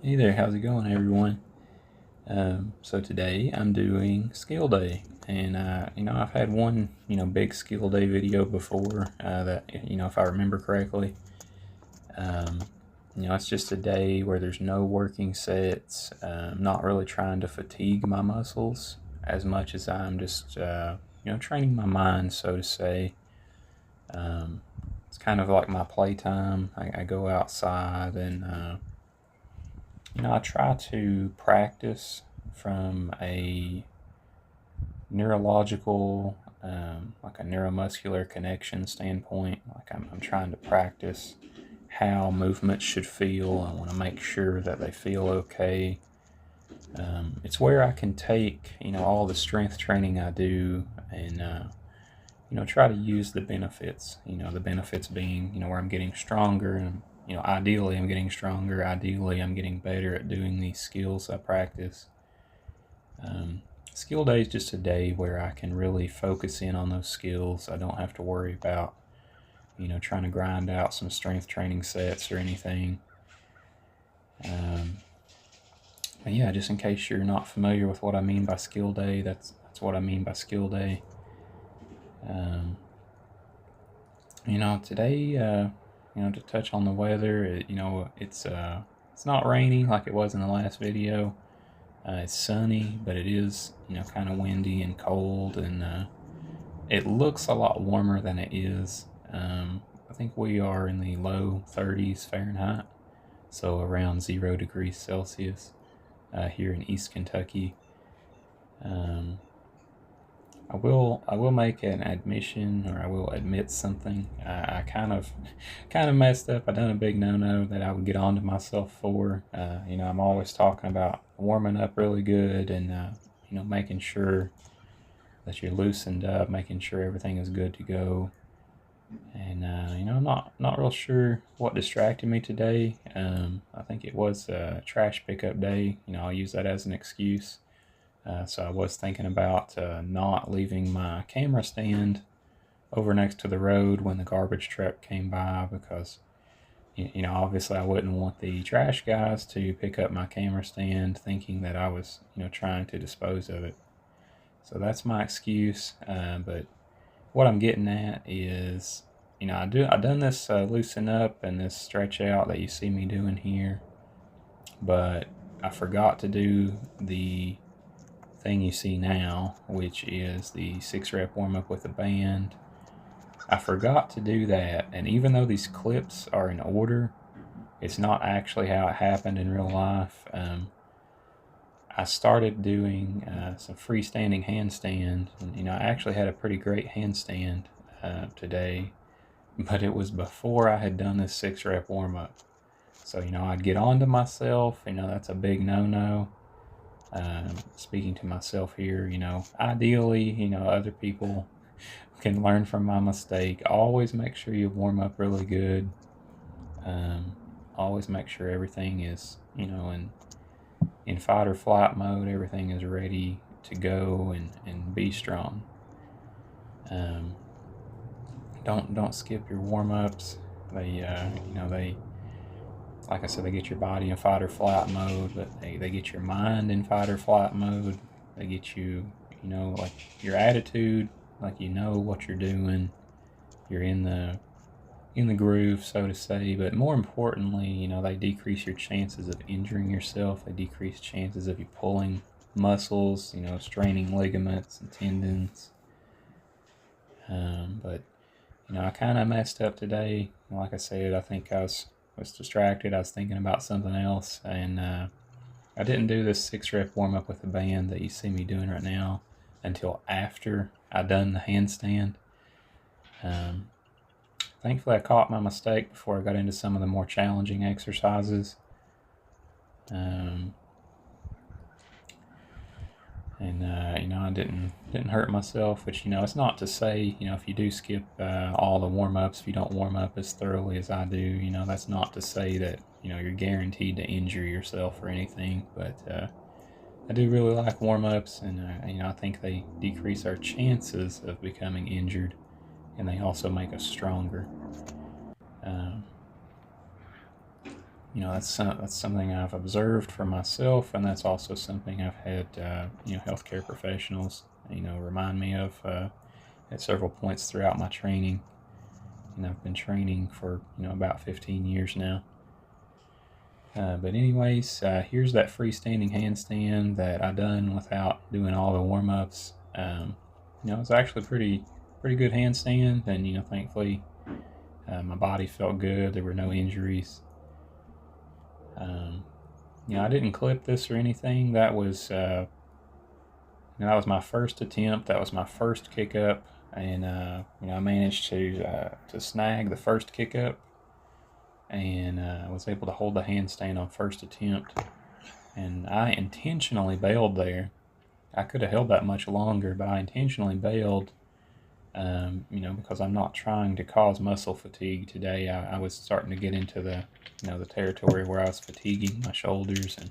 Hey there, how's it going, everyone? So today I'm doing skill day, and I've had one big skill day video before that if I remember correctly. Um, it's just a day where there's no working sets. Not really trying to fatigue my muscles as much as I'm just training my mind, so to say. Um, it's kind of like my playtime. I go outside and I try to practice from a neurological, like a neuromuscular connection standpoint. Like I'm trying to practice how movements should feel. I want to make sure that they feel okay. It's where I can take, all the strength training I do and, try to use the benefits. The benefits being, where I'm getting stronger and ideally I'm getting stronger. Ideally, I'm getting better at doing these skills I practice. Skill day is just a day where I can really focus in on those skills. I don't have to worry about, trying to grind out some strength training sets or anything. But yeah, just in case you're not familiar with what I mean by skill day, that's what I mean by skill day. Today, to touch on the weather, it's not rainy like it was in the last video. It's sunny, but it is, kind of windy and cold, and it looks a lot warmer than it is. I think we are in the low 30s Fahrenheit, so around 0 degrees Celsius here in East Kentucky. I will make an admission, or I will admit something. I kind of messed up. I done a big no-no that I would get onto myself for. I'm always talking about warming up really good and making sure that you're loosened up, making sure everything is good to go. And I'm not real sure what distracted me today. I think it was a trash pickup day. I'll use that as an excuse. So I was thinking about not leaving my camera stand over next to the road when the garbage truck came by, because obviously I wouldn't want the trash guys to pick up my camera stand thinking that I was trying to dispose of it. So that's my excuse. But what I'm getting at is I done this loosen up and this stretch out that you see me doing here, but I forgot to do the thing you see now, which is the 6-rep warm-up with a band. I forgot to do that, and even though these clips are in order, it's not actually how it happened in real life. I started doing some freestanding handstand, and I actually had a pretty great handstand today, but it was before I had done this 6-rep warm-up. So I'd get onto myself. That's a big no-no. Speaking to myself here, ideally, other people can learn from my mistake. Always make sure you warm up really good. Always make sure everything is, in fight or flight mode. Everything is ready to go and be strong. Don't skip your warm ups. They like I said, they get your body in fight or flight mode, but they get your mind in fight or flight mode. They get you, like your attitude, like what you're doing. You're in the groove, so to say. But more importantly, they decrease your chances of injuring yourself. They decrease chances of you pulling muscles, straining ligaments and tendons. But I kind of messed up today. Like I said, I think I was distracted. I was thinking about something else, and I didn't do this 6-rep warm-up with the band that you see me doing right now until after I done the handstand. Thankfully, I caught my mistake before I got into some of the more challenging exercises. I didn't hurt myself, which it's not to say if you do skip all the warm-ups, if you don't warm up as thoroughly as I do, that's not to say that you're guaranteed to injure yourself or anything. But I do really like warm-ups, and I think they decrease our chances of becoming injured, and they also make us stronger. that's something I've observed for myself, and that's also something I've had healthcare professionals remind me of at several points throughout my training. And I've been training for about 15 years now. But anyways, here's that freestanding handstand that I done without doing all the warm-ups. It's actually pretty good handstand, and thankfully my body felt good. There were no injuries. I didn't clip this or anything. That was my first attempt. That was my first kick up, and I managed to snag the first kick up, and was able to hold the handstand on first attempt. And I intentionally bailed there. I could have held that much longer, but I intentionally bailed, because I'm not trying to cause muscle fatigue today. I was starting to get into the territory where I was fatiguing my shoulders, and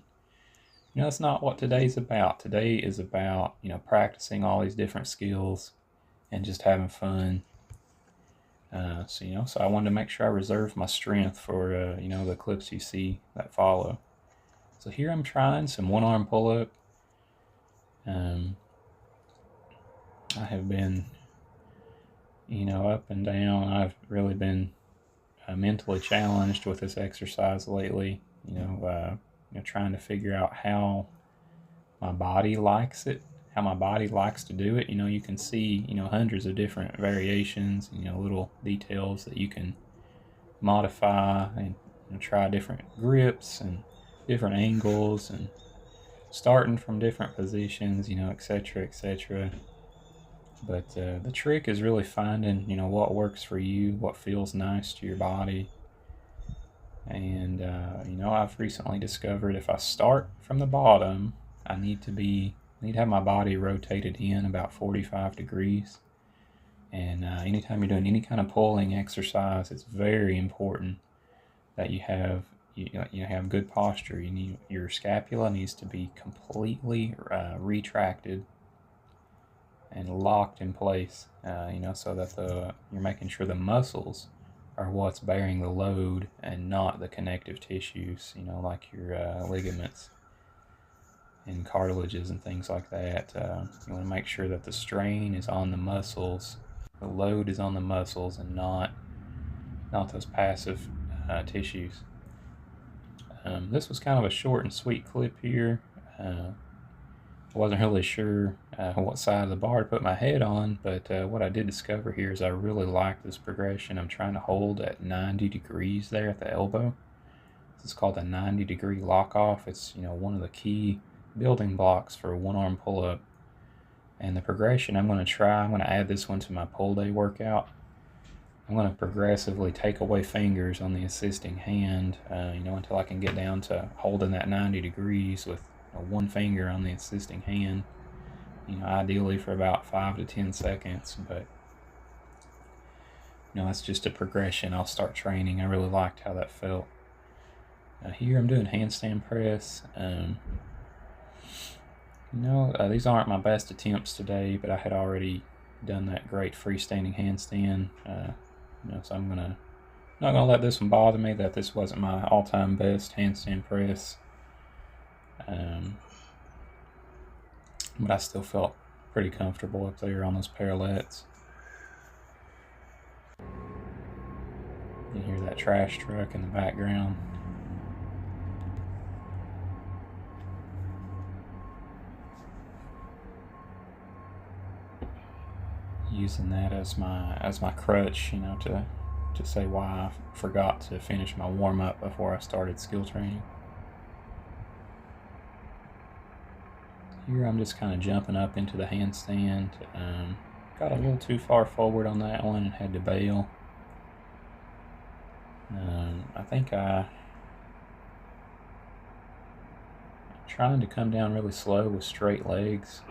that's not what today's about. Today is about practicing all these different skills and just having fun. So I wanted to make sure I reserve my strength for the clips you see that follow. So here I'm trying some one-arm pull-up. I have been up and down. I've really been mentally challenged with this exercise lately. Trying to figure out how my body likes it, how my body likes to do it. You can see hundreds of different variations, little details that you can modify and try different grips and different angles and starting from different positions, etc., etc. But the trick is really finding, what works for you, what feels nice to your body. And, I've recently discovered if I start from the bottom, I need to have my body rotated in about 45 degrees. And anytime you're doing any kind of pulling exercise, it's very important that you have good posture. Your scapula needs to be completely retracted and locked in place, so that you're making sure the muscles are what's bearing the load and not the connective tissues, like your ligaments and cartilages and things like that. You want to make sure that the strain is on the muscles, the load is on the muscles, and not those passive tissues. This was kind of a short and sweet clip here. I wasn't really sure what side of the bar to put my head on, but what I did discover here is I really like this progression. I'm trying to hold at 90 degrees there at the elbow. This is called a 90-degree lock-off. It's one of the key building blocks for a one-arm pull-up. And the progression I'm going to add this one to my pull day workout. I'm going to progressively take away fingers on the assisting hand, until I can get down to holding that 90 degrees with one finger on the assisting hand, ideally for about 5 to 10 seconds. But that's just a progression. I'll start training. I really liked how that felt. Here I'm doing handstand press. These aren't my best attempts today, but I had already done that great freestanding handstand. So I'm not gonna let this one bother me that this wasn't my all-time best handstand press. But I still felt pretty comfortable up there on those parallettes. You hear that trash truck in the background. Using that as my crutch, to say why I forgot to finish my warm-up before I started skill training. Here I'm just kind of jumping up into the handstand. Got a little too far forward on that one and had to bail. I think I'm trying to come down really slow with straight legs,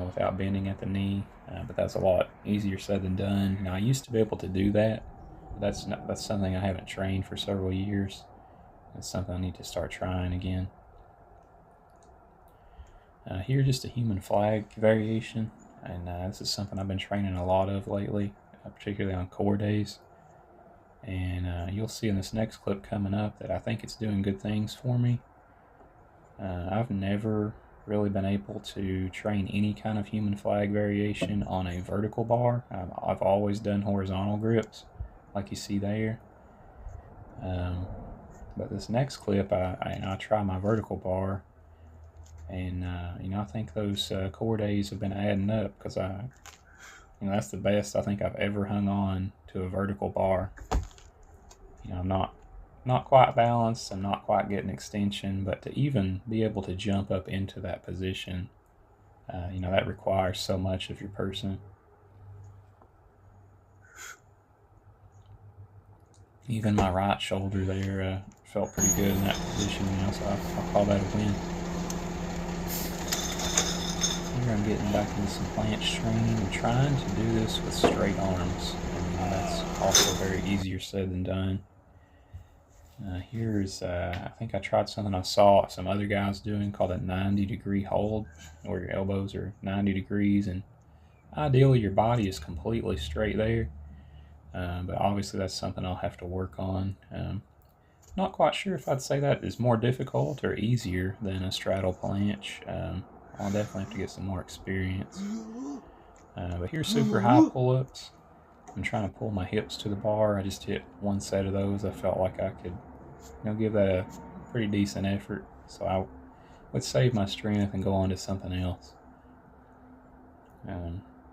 without bending at the knee. But that's a lot easier said than done. I used to be able to do that. But that's something I haven't trained for several years. That's something I need to start trying again. Here, just a human flag variation, and this is something I've been training a lot of lately, particularly on core days. And you'll see in this next clip coming up that I think it's doing good things for me. I've never really been able to train any kind of human flag variation on a vertical bar. I've always done horizontal grips like you see there. But this next clip, I try my vertical bar, and I think those core days have been adding up, because that's the best I think I've ever hung on to a vertical bar. I'm not quite balanced and not quite getting extension, but to even be able to jump up into that position, that requires so much of your person. Even my right shoulder there felt pretty good in that position, so I'll call that a win. Here I'm getting back into some planche training and trying to do this with straight arms. And that's also very easier said than done. Here's, I think I tried something I saw some other guys doing called a 90-degree hold, where your elbows are 90 degrees, and ideally your body is completely straight there. But obviously that's something I'll have to work on. Not quite sure if I'd say that is more difficult or easier than a straddle planche. I'll definitely have to get some more experience. But here's super high pull-ups. I'm trying to pull my hips to the bar. I just hit one set of those. I felt like I could give that a pretty decent effort. So I would save my strength and go on to something else.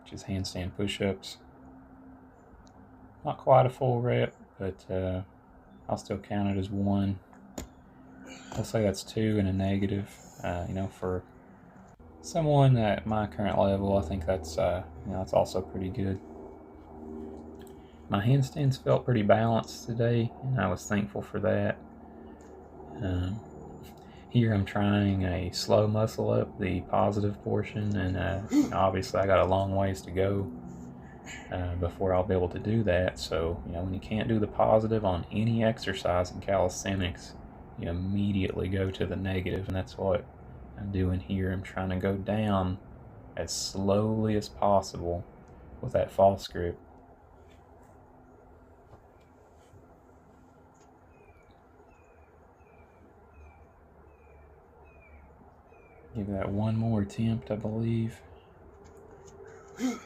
Just handstand push-ups. Not quite a full rep, but I'll still count it as one. I'll say that's 2 and a negative. For someone at my current level, I think that's that's also pretty good. My handstands felt pretty balanced today, and I was thankful for that. Here I'm trying a slow muscle up, the positive portion, and obviously I got a long ways to go before I'll be able to do that. So when you can't do the positive on any exercise in calisthenics, you immediately go to the negative, and that's what I'm doing here. I'm trying to go down as slowly as possible with that false grip. Give that one more attempt, I believe. This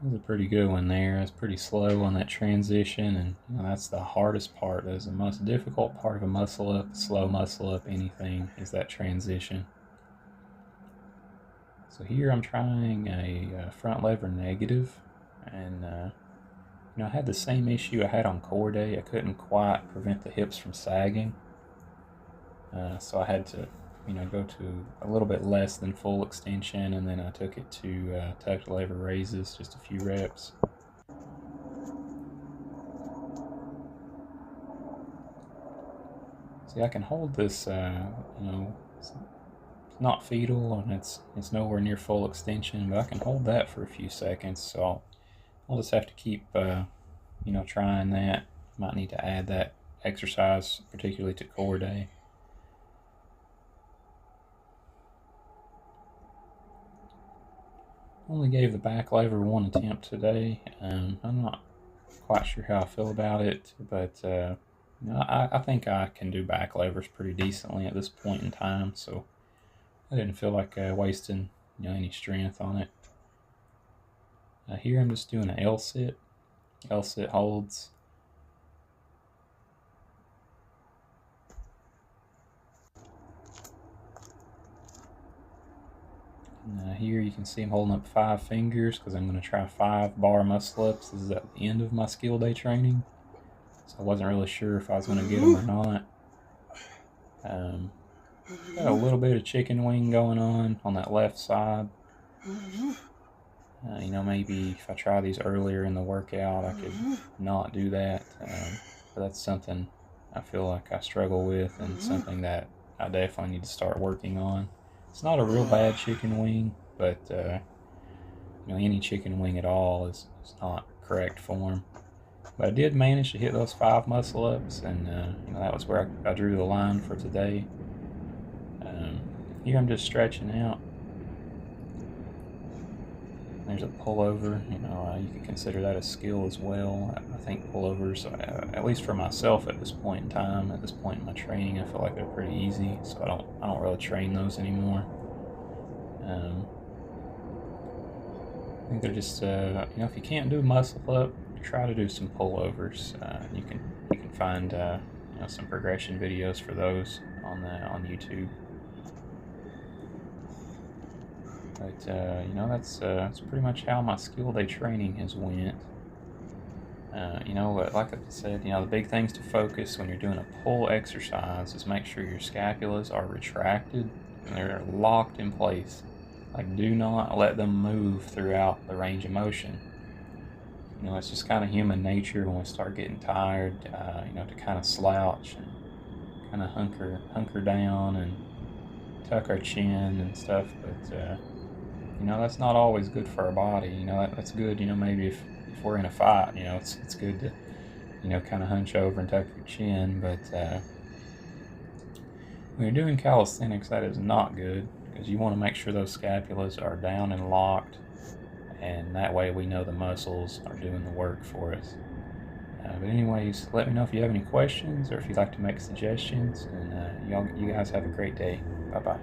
is a pretty good one there. It's pretty slow on that transition, and that's the hardest part. That's the most difficult part of a muscle up, slow muscle up, anything, is that transition. So here I'm trying a front lever negative, and I had the same issue I had on core day. I couldn't quite prevent the hips from sagging, so I had to go to a little bit less than full extension, and then I took it to tucked lever raises, just a few reps. See, I can hold this, it's not fetal, and it's nowhere near full extension, but I can hold that for a few seconds, so I'll just have to keep, trying that. Might need to add that exercise, particularly to core day. Only gave the back lever one attempt today. I'm not quite sure how I feel about it, but I think I can do back levers pretty decently at this point in time, so I didn't feel like wasting any strength on it. Here I'm just doing an L-sit holds. Here you can see I'm holding up 5 fingers because I'm going to try 5 bar muscle ups. This is at the end of my skill day training, so I wasn't really sure if I was going to get them or not. Got a little bit of chicken wing going on that left side. Maybe if I try these earlier in the workout, I could not do that. But that's something I feel like I struggle with, and something that I definitely need to start working on. It's not a real bad chicken wing, but any chicken wing at all is not correct form. But I did manage to hit those 5 muscle ups, and that was where I drew the line for today. here I'm just stretching out. There's a pullover. You can consider that a skill as well. I think pullovers, at least for myself at this point in time, at this point in my training, I feel like they're pretty easy, so I don't really train those anymore. I think they're just, if you can't do muscle up, try to do some pullovers. You can find some progression videos for those on YouTube. But that's pretty much how my skill day training has went. Like I said, the big things to focus when you're doing a pull exercise is make sure your scapulas are retracted and they're locked in place. Like, do not let them move throughout the range of motion. It's just kind of human nature when we start getting tired, to kind of slouch and kind of hunker down and tuck our chin and stuff. But that's not always good for our body. That's good. Maybe if we're in a fight, it's good to kind of hunch over and tuck your chin. But when you're doing calisthenics, that is not good, because you want to make sure those scapulas are down and locked, and that way we know the muscles are doing the work for us. But anyways, let me know if you have any questions or if you'd like to make suggestions, and you guys have a great day. Bye-bye.